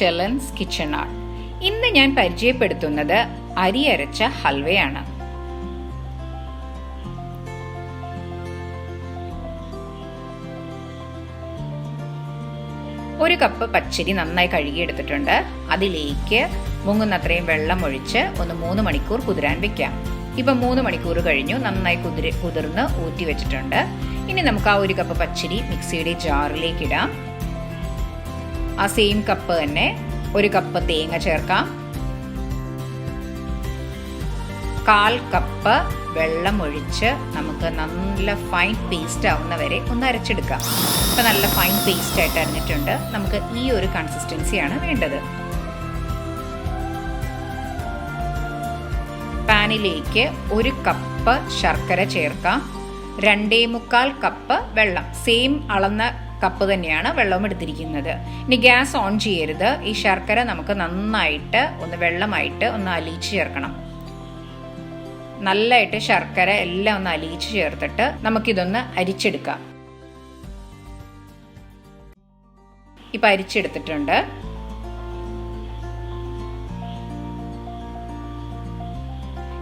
ഷെലൻസ് kitchen art. ഇന്ന് ഞാൻ പരിചയപ്പെടുത്തുന്നത് അരി അരച്ച ഹൽവയാണ്. ഒരു കപ്പ് പച്ചരി നന്നായി കഴുകിയെടുത്തിട്ടുണ്ട്. അതിലേക്ക് മുങ്ങുന്നത്രയും വെള്ളം ഒഴിച്ച് 3 മണിക്കൂർ കുതിരാൻ വെക്കാം. ഇപ്പം 3 മണിക്കൂർ കഴിഞ്ഞു, നന്നായി കുതിർന്ന് ഊറ്റി വെച്ചിട്ടുണ്ട്. ഇനി നമുക്ക് ആ 1 കപ്പ് പച്ചരി മിക്സിയുടെ ജാറിലേക്ക് ഇടാം. ആ സെയിം കപ്പ് തന്നെ 1 കപ്പ് തേങ്ങ ചേർക്കാം. 1/4 കപ്പ് വെള്ളം ഒഴിച്ച് നമുക്ക് നല്ല ഫൈൻ പേസ്റ്റ് ആവുന്ന വരെ ഒന്ന് അരച്ചെടുക്കാം. ഇപ്പം നല്ല ഫൈൻ പേസ്റ്റ് ആയിട്ട് അരിഞ്ഞിട്ടുണ്ട്. നമുക്ക് ഈ ഒരു കൺസിസ്റ്റൻസിയാണ് വേണ്ടത്. പാനിലേക്ക് 1 കപ്പ് ശർക്കര ചേർക്കാം. 2.25 കപ്പ് വെള്ളം, സെയിം അളന്ന കപ്പ് തന്നെയാണ് വെള്ളവും എടുത്തിരിക്കുന്നത്. ഇനി ഗ്യാസ് ഓൺ ചെയ്യരുത്. ഈ ശർക്കര നമുക്ക് നന്നായിട്ട് വെള്ളമായിട്ട് അലിയിച്ച് ചേർക്കണം. നല്ലതായിട്ട് ശർക്കര എല്ലാം അലിയിച്ച് ചേർത്തിട്ട് നമുക്കിതൊന്ന് അരിച്ചെടുക്കാം. ഇപ്പം അരിച്ചെടുത്തിട്ടുണ്ട്.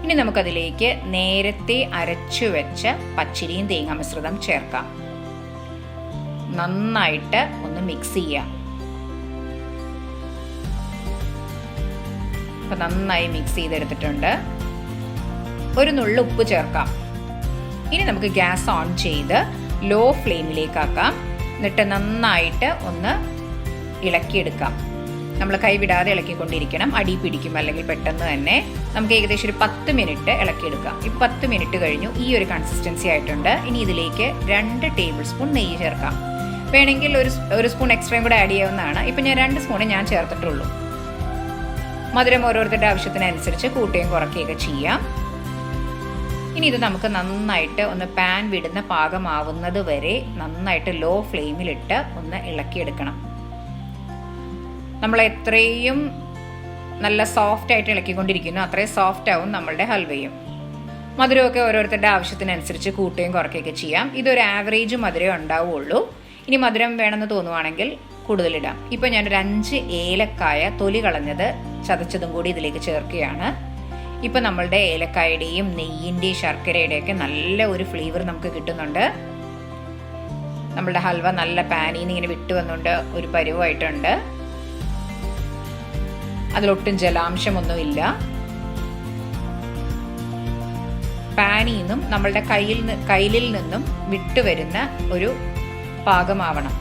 ഇനി നമുക്കതിലേക്ക് നേരത്തെ അരച്ചു വെച്ച പച്ചരിയും തേങ്ങ മിശ്രിതം ചേർക്കാം. നന്നായിട്ട് ഒന്ന് മിക്സ് ചെയ്യാം. ഇപ്പം നന്നായി മിക്സ് ചെയ്തെടുത്തിട്ടുണ്ട്. ഒരു നുള്ളു ഉപ്പ് ചേർക്കാം. ഇനി നമുക്ക് ഗ്യാസ് ഓൺ ചെയ്ത് ലോ ഫ്ലെയിമിലേക്കാക്കാം. എന്നിട്ട് നന്നായിട്ട് ഒന്ന് ഇളക്കിയെടുക്കാം. നമ്മൾ കൈവിടാതെ ഇളക്കിക്കൊണ്ടിരിക്കണം, അടി പിടിക്കും അല്ലെങ്കിൽ പെട്ടെന്ന് തന്നെ. നമുക്ക് ഏകദേശം ഒരു 10 മിനിറ്റ് ഇളക്കിയെടുക്കാം. ഇപ്പം 10 മിനിറ്റ് കഴിഞ്ഞു. ഈ ഒരു കൺസിസ്റ്റൻസി ആയിട്ടുണ്ട്. ഇനി ഇതിലേക്ക് 2 ടേബിൾ സ്പൂൺ നെയ്യ് ചേർക്കാം. വേണമെങ്കിൽ ഒരു സ്പൂൺ എക്സ്ട്രയും കൂടെ ആഡ് ചെയ്യാവുന്നതാണ്. ഇപ്പം ഞാൻ 2 സ്പൂണ് ഞാൻ ചേർത്തിട്ടുള്ളൂ. മധുരം ഓരോരുത്തരുടെ ആവശ്യത്തിനനുസരിച്ച് കൂട്ടുകയും കുറയ്ക്കുകയൊക്കെ ചെയ്യാം. ഇനി ഇത് നമുക്ക് നന്നായിട്ട് പാൻ വിടുന്ന പാകമാവുന്നത് വരെ നന്നായിട്ട് ലോ ഫ്ലെയിമിലിട്ട് ഇളക്കിയെടുക്കണം. നമ്മൾ എത്രയും നല്ല സോഫ്റ്റ് ആയിട്ട് ഇളക്കിക്കൊണ്ടിരിക്കുന്നു, അത്രയും സോഫ്റ്റ് ആവും നമ്മളുടെ ഹൽവയും. മധുരമൊക്കെ ഓരോരുത്തരുടെ ആവശ്യത്തിനനുസരിച്ച് കൂട്ടുകയും കുറയ്ക്കുകയൊക്കെ ചെയ്യാം. ഇതൊരു ആവറേജ് മധുരം ഉണ്ടാവുള്ളൂ. ഇനി മധുരം വേണമെന്ന് തോന്നുവാണെങ്കിൽ കൂടുതലിടാം. ഇപ്പം ഞാനൊരു 5 ഏലക്കായ തൊലി കളഞ്ഞത് ചതച്ചതും കൂടി ഇതിലേക്ക് ചേർക്കുകയാണ്. ഇപ്പം നമ്മളുടെ ഏലക്കായുടെയും നെയ്യിൻ്റെയും ശർക്കരയുടെയൊക്കെ നല്ല ഒരു ഫ്ലേവർ നമുക്ക് കിട്ടുന്നുണ്ട്. നമ്മളുടെ ഹൽവ നല്ല പാനിൽ നിന്ന് ഇങ്ങനെ വിട്ടു വന്നുകൊണ്ട് ഒരു പരുവായിട്ടുണ്ട്. അതിലൊട്ടും ജലാംശമൊന്നുമില്ല. പാനിൽ നിന്നും നമ്മളുടെ കയ്യിലിൽ നിന്നും വിട്ടുവരുന്ന ഒരു പാകമാവണം.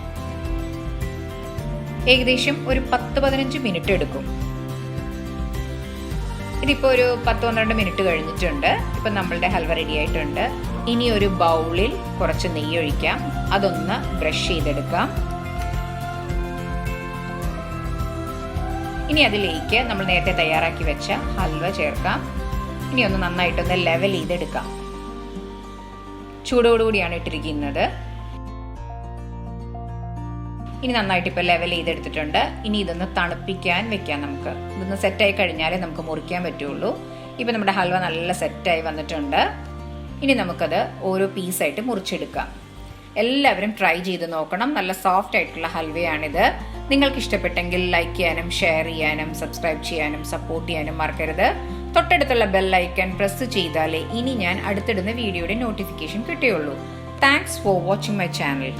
ഏകദേശം ഒരു 10-15 മിനിറ്റ് എടുക്കും. ഇതിപ്പോൾ ഒരു 10-12 മിനിറ്റ് കഴിഞ്ഞിട്ടുണ്ട്. ഇപ്പം നമ്മളുടെ ഹൽവ റെഡി ആയിട്ടുണ്ട്. ഇനി ഒരു ബൗളിൽ കുറച്ച് നെയ്യ് ഒഴിക്കാം. അതൊന്ന് ബ്രഷ് ചെയ്തെടുക്കാം. ഇനി അതിലേക്ക് നമ്മൾ നേരത്തെ തയ്യാറാക്കി വെച്ച ഹൽവ ചേർക്കാം. ഇനി ഒന്ന് നന്നായിട്ടൊന്ന് ലെവൽ ചെയ്തെടുക്കാം. ചൂടോടുകൂടിയാണ് ഇട്ടിരിക്കുന്നത്. ഇനി നന്നായിട്ട് ഇപ്പോൾ ലെവൽ ചെയ്തെടുത്തിട്ടുണ്ട്. ഇനി ഇതൊന്ന് തണുപ്പിക്കാൻ വെക്കാം. നമുക്ക് ഇതൊന്ന് സെറ്റായി കഴിഞ്ഞാലേ നമുക്ക് മുറിക്കാൻ പറ്റുള്ളൂ. ഇപ്പം നമ്മുടെ ഹൽവ നല്ല സെറ്റായി വന്നിട്ടുണ്ട്. ഇനി നമുക്കത് ഓരോ പീസായിട്ട് മുറിച്ചെടുക്കാം. എല്ലാവരും ട്രൈ ചെയ്ത് നോക്കണം. നല്ല സോഫ്റ്റ് ആയിട്ടുള്ള ഹൽവയാണിത്. നിങ്ങൾക്ക് ഇഷ്ടപ്പെട്ടെങ്കിൽ ലൈക്ക് ചെയ്യാനും ഷെയർ ചെയ്യാനും സബ്സ്ക്രൈബ് ചെയ്യാനും സപ്പോർട്ട് ചെയ്യാനും മറക്കരുത്. തൊട്ടടുത്തുള്ള ബെൽ ഐക്കൺ പ്രസ് ചെയ്താലേ ഇനി ഞാൻ അടുത്തിടുന്ന വീഡിയോയുടെ നോട്ടിഫിക്കേഷൻ കിട്ടുകയുള്ളൂ. Thanks for watching my channel.